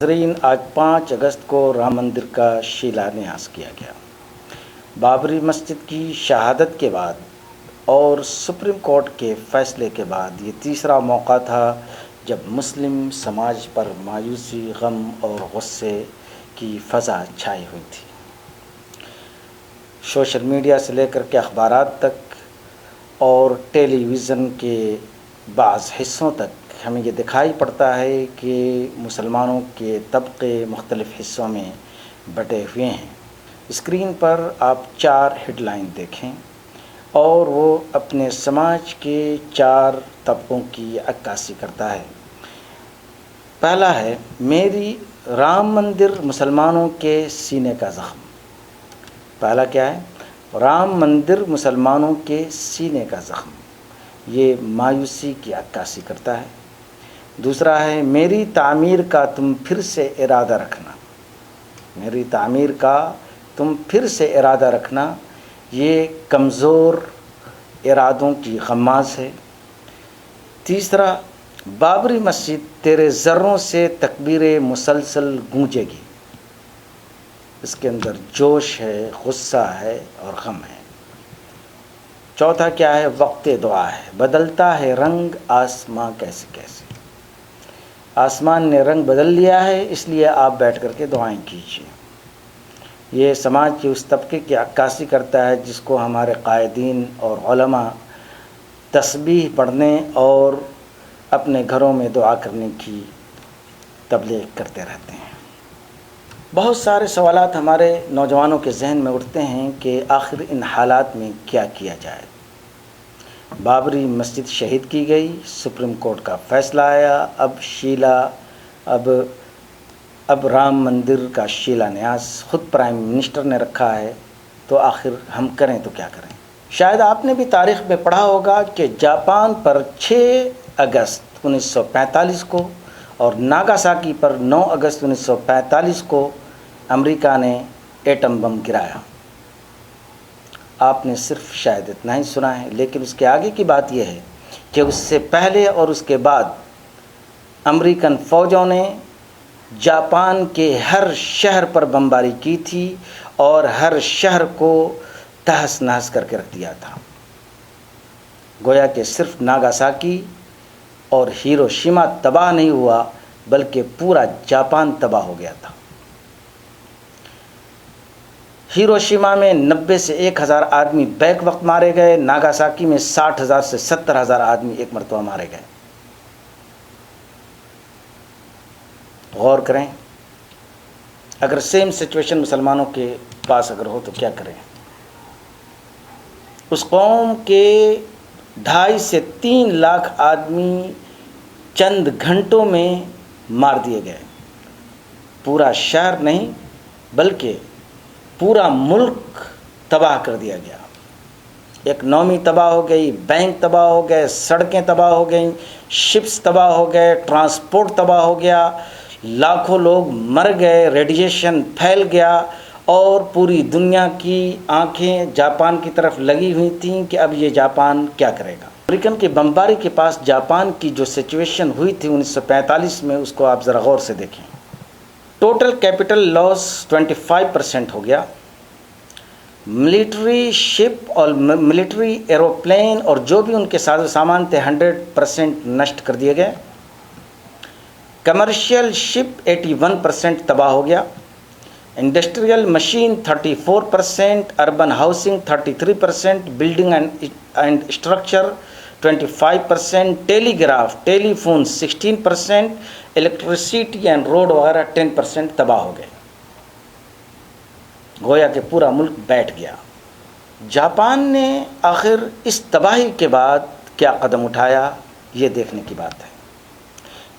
ناظرین، آج 5 اگست کو رام مندر کا شیلانیاس کیا گیا۔ بابری مسجد کی شہادت کے بعد اور سپریم کورٹ کے فیصلے کے بعد یہ تیسرا موقع تھا جب مسلم سماج پر مایوسی، غم اور غصے کی فضا چھائی ہوئی تھی۔ سوشل میڈیا سے لے کر کے اخبارات تک اور ٹیلی ویژن کے بعض حصوں تک ہمیں یہ دکھائی پڑتا ہے کہ مسلمانوں کے طبقے مختلف حصوں میں بٹے ہوئے ہیں۔ اسکرین پر آپ 4 ہیڈ لائن دیکھیں اور وہ اپنے سماج کے 4 طبقوں کی عکاسی کرتا ہے۔ پہلا ہے، میری رام مندر مسلمانوں کے سینے کا زخم۔ پہلا کیا ہے؟ رام مندر مسلمانوں کے سینے کا زخم، یہ مایوسی کی عکاسی کرتا ہے۔ دوسرا ہے، میری تعمیر کا تم پھر سے ارادہ رکھنا۔ میری تعمیر کا تم پھر سے ارادہ رکھنا، یہ کمزور ارادوں کی غماز ہے۔ تیسرا، بابری مسجد تیرے ذروں سے تکبیریں مسلسل گونجے گی۔ اس کے اندر جوش ہے، غصہ ہے اور غم ہے۔ چوتھا کیا ہے؟ وقت دعا ہے، بدلتا ہے رنگ آسماں کیسے کیسے۔ آسمان نے رنگ بدل لیا ہے، اس لیے آپ بیٹھ کر کے دعائیں کیجیے۔ یہ سماج کے اس طبقے کی عکاسی کرتا ہے جس کو ہمارے قائدین اور علماء تسبیح پڑھنے اور اپنے گھروں میں دعا کرنے کی تبلیغ کرتے رہتے ہیں۔ بہت سارے سوالات ہمارے نوجوانوں کے ذہن میں اٹھتے ہیں کہ آخر ان حالات میں کیا کیا جائے۔ بابری مسجد شہید کی گئی، سپریم کورٹ کا فیصلہ آیا، اب رام مندر کا شیلانیاس خود پرائم منسٹر نے رکھا ہے، تو آخر ہم کریں تو کیا کریں؟ شاید آپ نے بھی تاریخ میں پڑھا ہوگا کہ جاپان پر 6 اگست 1945 کو اور ناگاساکی پر 9 اگست 1945 کو امریکہ نے ایٹم بم گرایا۔ آپ نے صرف شاید اتنا ہی سنا ہے، لیکن اس کے آگے کی بات یہ ہے کہ اس سے پہلے اور اس کے بعد امریکن فوجوں نے جاپان کے ہر شہر پر بمباری کی تھی اور ہر شہر کو تہس نہس کر کے رکھ دیا تھا۔ گویا کہ صرف ناگاساکی اور ہیروشیما تباہ نہیں ہوا بلکہ پورا جاپان تباہ ہو گیا تھا۔ ہیروشیما میں 90 سے 1000 آدمی بیک وقت مارے گئے، ناگاساکی میں 60,000 سے 70,000 آدمی ایک مرتبہ مارے گئے۔ غور کریں، اگر سیم سچویشن مسلمانوں کے پاس اگر ہو تو کیا کریں؟ اس قوم کے 2.5 سے 3 لاکھ آدمی چند گھنٹوں میں مار دیے گئے۔ پورا شہر نہیں بلکہ پورا ملک تباہ کر دیا گیا۔ اکنامی تباہ ہو گئی، بینک تباہ ہو گئے، سڑکیں تباہ ہو گئیں، شپس تباہ ہو گئے، ٹرانسپورٹ تباہ ہو گیا، لاکھوں لوگ مر گئے، ریڈیشن پھیل گیا اور پوری دنیا کی آنکھیں جاپان کی طرف لگی ہوئی تھیں کہ اب یہ جاپان کیا کرے گا۔ امریکن کی بمباری کے پاس جاپان کی جو سچویشن ہوئی تھی 1945 میں، اس کو آپ ذرا غور سے دیکھیں۔ ٹوٹل کیپٹل لاس 25% ہو گیا۔ ملٹری شپ اور ملٹری ایروپلین اور جو بھی ان کے ساز و سامان تھے 100% نشٹ کر دیے گئے۔ کمرشل شپ 81% تباہ ہو گیا۔ Industrial machine 34%، urban housing 33%، building and structure 25%، telegraph telephone 16%، electricity and road وغیرہ 10% تباہ ہو گئے۔ گویا کہ پورا ملک بیٹھ گیا۔ جاپان نے آخر اس تباہی کے بعد کیا قدم اٹھایا، یہ دیکھنے کی بات ہے۔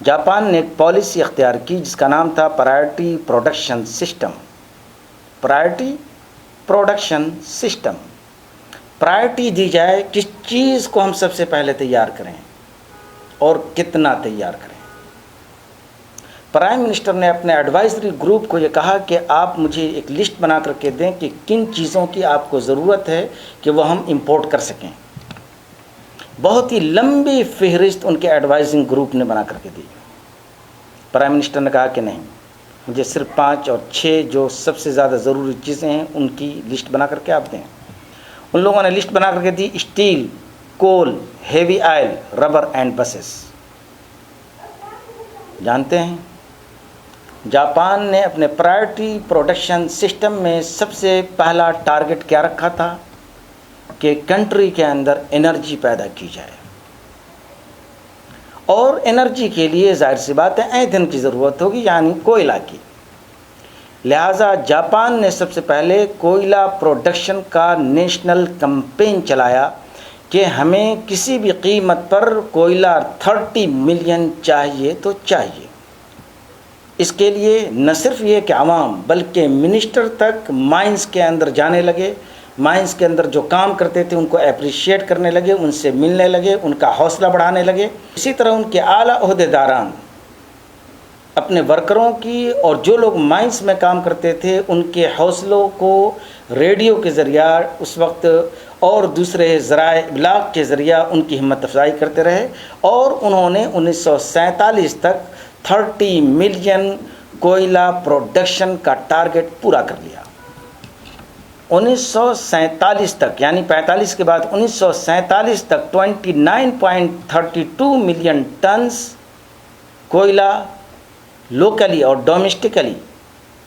جاپان نے ایک پالیسی اختیار کی جس کا نام تھا priority production system. Priority production system, priority دی جائے کس چیز کو ہم سب سے پہلے تیار کریں اور کتنا تیار کریں۔ پرائم منسٹر نے اپنے ایڈوائزری گروپ کو یہ کہا کہ آپ مجھے ایک لسٹ بنا کر کے دیں کہ کن چیزوں کی آپ کو ضرورت ہے کہ وہ ہم امپورٹ کر سکیں۔ بہت ہی لمبی فہرست ان کے ایڈوائزنگ گروپ نے بنا کر کے دی۔ پرائم منسٹر نے کہا کہ نہیں، مجھے صرف 5 اور 6 جو سب سے زیادہ ضروری چیزیں ہیں ان کی لسٹ بنا کر کے آپ دیں۔ ان لوگوں نے لسٹ بنا کر کے دی: steel, coal, heavy oil, rubber and buses. جانتے ہیں جاپان نے اپنے پرائرٹی پروڈکشن سسٹم میں سب سے پہلا ٹارگٹ کیا رکھا تھا کہ کنٹری کے اندر انرجی پیدا کی جائے، اور انرجی کے لیے ظاہر سی بات ہے ایندھن کی ضرورت ہوگی، یعنی کوئلہ کی۔ لہٰذا جاپان نے سب سے پہلے کوئلہ پروڈکشن کا نیشنل کمپین چلایا کہ ہمیں کسی بھی قیمت پر کوئلہ 30 ملین چاہیے تو چاہیے۔ اس کے لیے نہ صرف یہ کہ عوام بلکہ منسٹر تک مائنز کے اندر جانے لگے، مائنز کے اندر جو کام کرتے تھے ان کو اپریشیٹ کرنے لگے، ان سے ملنے لگے، ان کا حوصلہ بڑھانے لگے۔ اسی طرح ان کے اعلیٰ عہدیداران اپنے ورکروں کی اور جو لوگ مائنز میں کام کرتے تھے ان کے حوصلوں کو ریڈیو کے ذریعہ اس وقت اور دوسرے ذرائع ابلاغ کے ذریعہ ان کی ہمت افزائی کرتے رہے، اور انہوں نے 1947 تک 30 ملین کوئلہ پروڈکشن کا ٹارگٹ پورا کر لیا۔ 1947 تک، یعنی 45 کے بعد 1947 تک 29.32 ملین ٹنز کوئلہ لوکلی اور ڈومیسٹکلی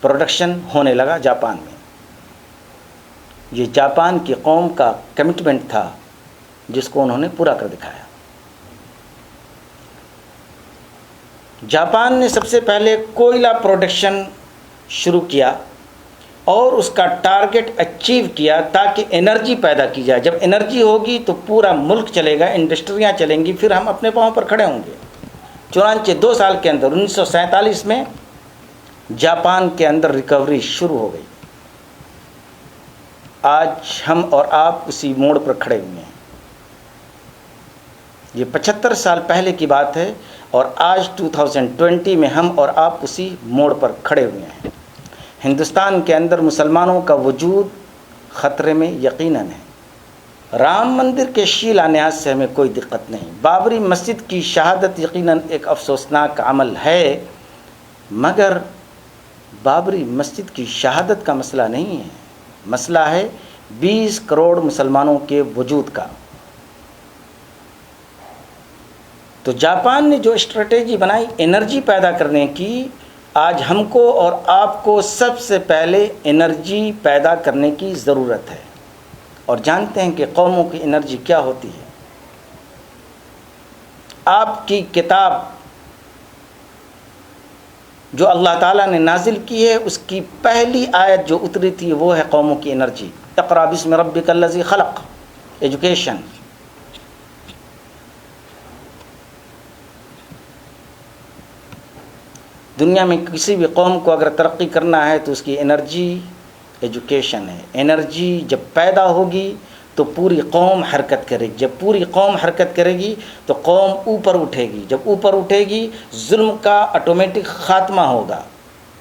پروڈکشن ہونے لگا جاپان میں۔ یہ جاپان کی قوم کا کمٹمنٹ تھا جس کو انہوں نے پورا کر دکھایا۔ جاپان نے سب سے پہلے کوئلہ پروڈکشن شروع کیا اور اس کا ٹارگٹ اچیو کیا تاکہ انرجی پیدا کی جائے۔ جب انرجی ہوگی تو پورا ملک چلے گا، انڈسٹریاں چلیں گی، پھر ہم اپنے پاؤں پر کھڑے ہوں گے۔ چنانچہ 2 سال کے اندر 1947 میں جاپان کے اندر ریکوری شروع ہو گئی۔ آج ہم اور آپ اسی موڑ پر کھڑے ہوئے ہیں۔ یہ 75 سال پہلے کی بات ہے، اور آج 2020 میں ہم اور آپ اسی موڑ پر کھڑے ہوئے ہیں۔ ہندوستان کے اندر مسلمانوں کا وجود خطرے میں یقیناً ہے۔ رام مندر کے شیلانیاس سے ہمیں کوئی دقت نہیں، بابری مسجد کی شہادت یقیناً ایک افسوسناک عمل ہے، مگر بابری مسجد کی شہادت کا مسئلہ نہیں ہے، مسئلہ ہے 20 کروڑ مسلمانوں کے وجود کا۔ تو جاپان نے جو اسٹریٹجی بنائی انرجی پیدا کرنے کی، آج ہم کو اور آپ کو سب سے پہلے انرجی پیدا کرنے کی ضرورت ہے، اور جانتے ہیں کہ قوموں کی انرجی کیا ہوتی ہے۔ آپ کی کتاب جو اللہ تعالیٰ نے نازل کی ہے، اس کی پہلی آیت جو اتری تھی وہ ہے قوموں کی انرجی۔ اقرأ بسم ربک الذی خلق، ایجوکیشن۔ دنیا میں کسی بھی قوم کو اگر ترقی کرنا ہے تو اس کی انرجی ایجوکیشن ہے۔ انرجی جب پیدا ہوگی تو پوری قوم حرکت کرے گی، جب پوری قوم حرکت کرے گی تو قوم اوپر اٹھے گی، جب اوپر اٹھے گی ظلم کا آٹومیٹک خاتمہ ہوگا۔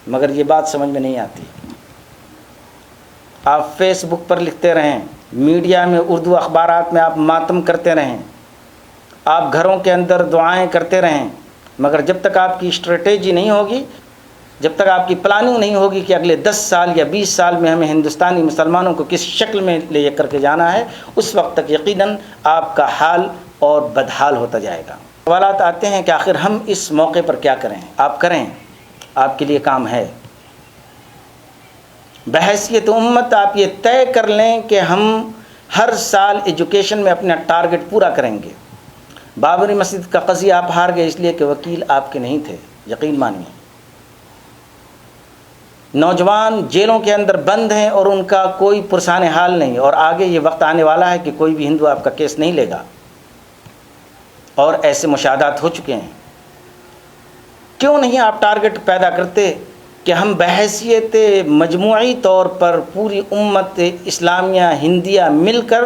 مگر یہ بات سمجھ میں نہیں آتی۔ آپ فیس بک پر لکھتے رہیں، میڈیا میں اردو اخبارات میں آپ ماتم کرتے رہیں، آپ گھروں کے اندر دعائیں کرتے رہیں، مگر جب تک آپ کی اسٹریٹجی نہیں ہوگی، جب تک آپ کی پلاننگ نہیں ہوگی کہ اگلے 10 سال یا 20 سال میں ہمیں ہندوستانی مسلمانوں کو کس شکل میں لے کر کے جانا ہے، اس وقت تک یقیناً آپ کا حال اور بدحال ہوتا جائے گا۔ سوالات آتے ہیں کہ آخر ہم اس موقع پر کیا کریں؟ آپ کریں، آپ کے لیے کام ہے۔ بحیثیت امت آپ یہ طے کر لیں کہ ہم ہر سال ایجوکیشن میں اپنا ٹارگٹ پورا کریں گے۔ بابری مسجد کا قضیہ آپ ہار گئے اس لیے کہ وکیل آپ کے نہیں تھے، یقین مانیے۔ نوجوان جیلوں کے اندر بند ہیں اور ان کا کوئی پرسان حال نہیں، اور آگے یہ وقت آنے والا ہے کہ کوئی بھی ہندو آپ کا کیس نہیں لے گا، اور ایسے مشاہدات ہو چکے ہیں۔ کیوں نہیں آپ ٹارگٹ پیدا کرتے کہ ہم بحیثیت مجموعی طور پر پوری امت اسلامیہ ہندیہ مل کر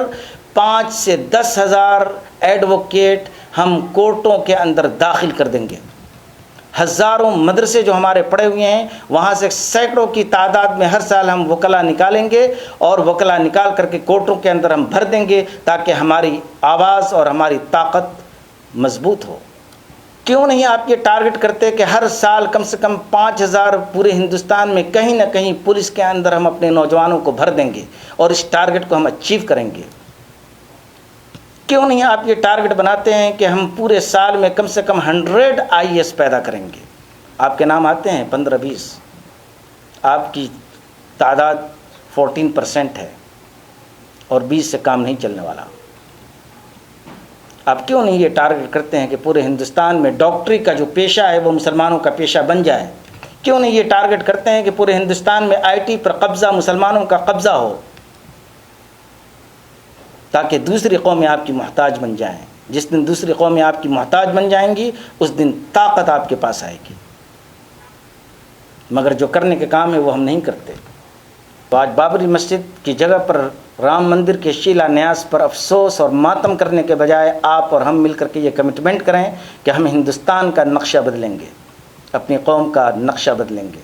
5 سے 10 ہزار ایڈوکیٹ ہم کورٹوں کے اندر داخل کر دیں گے۔ ہزاروں مدرسے جو ہمارے پڑے ہوئے ہیں وہاں سے سینکڑوں کی تعداد میں ہر سال ہم وکلا نکالیں گے، اور وکلا نکال کر کے کورٹوں کے اندر ہم بھر دیں گے تاکہ ہماری آواز اور ہماری طاقت مضبوط ہو۔ کیوں نہیں آپ یہ ٹارگٹ کرتے کہ ہر سال کم سے کم 5000 پورے ہندوستان میں کہیں نہ کہیں پولیس کے اندر ہم اپنے نوجوانوں کو بھر دیں گے اور اس ٹارگٹ کو ہم اچیو کریں گے؟ کیوں نہیں آپ یہ ٹارگٹ بناتے ہیں کہ ہم پورے سال میں کم سے کم 100 IAS پیدا کریں گے؟ آپ کے نام آتے ہیں 15-20، آپ کی تعداد 14% ہے اور 20 سے کام نہیں چلنے والا۔ آپ کیوں نہیں یہ ٹارگٹ کرتے ہیں کہ پورے ہندوستان میں ڈاکٹری کا جو پیشہ ہے وہ مسلمانوں کا پیشہ بن جائے؟ کیوں نہیں یہ ٹارگٹ کرتے ہیں کہ پورے ہندوستان میں IT پر قبضہ مسلمانوں کا قبضہ ہو، تاکہ دوسری قومیں آپ کی محتاج بن جائیں؟ جس دن دوسری قومیں آپ کی محتاج بن جائیں گی اس دن طاقت آپ کے پاس آئے گی، مگر جو کرنے کے کام ہے وہ ہم نہیں کرتے۔ تو آج بابری مسجد کی جگہ پر رام مندر کے شیلا نیاز پر افسوس اور ماتم کرنے کے بجائے آپ اور ہم مل کر کے یہ کمٹمنٹ کریں کہ ہم ہندوستان کا نقشہ بدلیں گے، اپنی قوم کا نقشہ بدلیں گے۔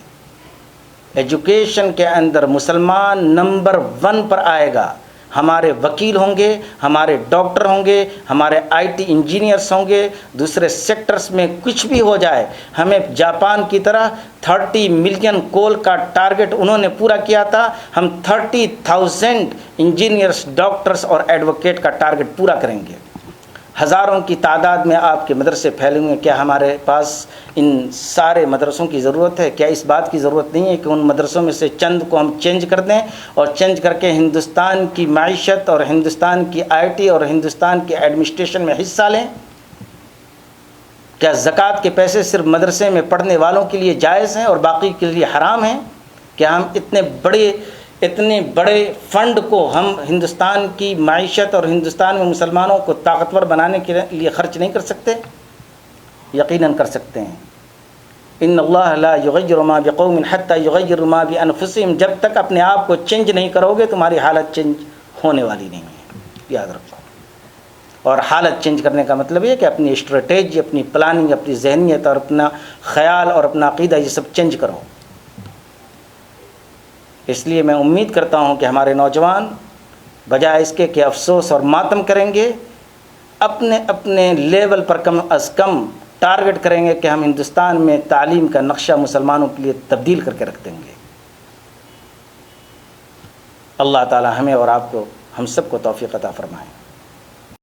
ایجوکیشن کے اندر مسلمان نمبر 1 پر آئے گا، ہمارے وکیل ہوں گے، ہمارے ڈاکٹر ہوں گے، ہمارے IT انجینئرس ہوں گے۔ دوسرے سیکٹرز میں کچھ بھی ہو جائے، ہمیں جاپان کی طرح 30 ملین کول کا ٹارگٹ انہوں نے پورا کیا تھا، ہم 30,000 انجینئرس، ڈاکٹرز اور ایڈوکیٹ کا ٹارگٹ پورا کریں گے۔ ہزاروں کی تعداد میں آپ کے مدرسے پھیلیں گے۔ کیا ہمارے پاس ان سارے مدرسوں کی ضرورت ہے؟ کیا اس بات کی ضرورت نہیں ہے کہ ان مدرسوں میں سے چند کو ہم چینج کر دیں اور چینج کر کے ہندوستان کی معیشت اور ہندوستان کی IT اور ہندوستان کی ایڈمنسٹریشن میں حصہ لیں؟ کیا زکوٰۃ کے پیسے صرف مدرسے میں پڑھنے والوں کے لیے جائز ہیں اور باقی کے لیے حرام ہیں؟ کیا ہم اتنے بڑے فنڈ کو ہم ہندوستان کی معیشت اور ہندوستان میں مسلمانوں کو طاقتور بنانے کے لیے خرچ نہیں کر سکتے؟ یقیناً کر سکتے ہیں۔ ان اللہ لا یغیر ما بقوم حتی یغیروا ما بانفسہم، جب تک اپنے آپ کو چینج نہیں کرو گے تمہاری حالت چینج ہونے والی نہیں ہے، یاد رکھو۔ اور حالت چینج کرنے کا مطلب یہ کہ اپنی اسٹریٹجی، اپنی پلاننگ، اپنی ذہنیت اور اپنا خیال اور اپنا عقیدہ یہ سب چینج کرو۔ اس لیے میں امید کرتا ہوں کہ ہمارے نوجوان بجائے اس کے کہ افسوس اور ماتم کریں گے، اپنے لیول پر کم از کم ٹارگٹ کریں گے کہ ہم ہندوستان میں تعلیم کا نقشہ مسلمانوں کے لیے تبدیل کر کے رکھ دیں گے۔ اللہ تعالی ہمیں اور آپ کو، ہم سب کو توفیق عطا فرمائے۔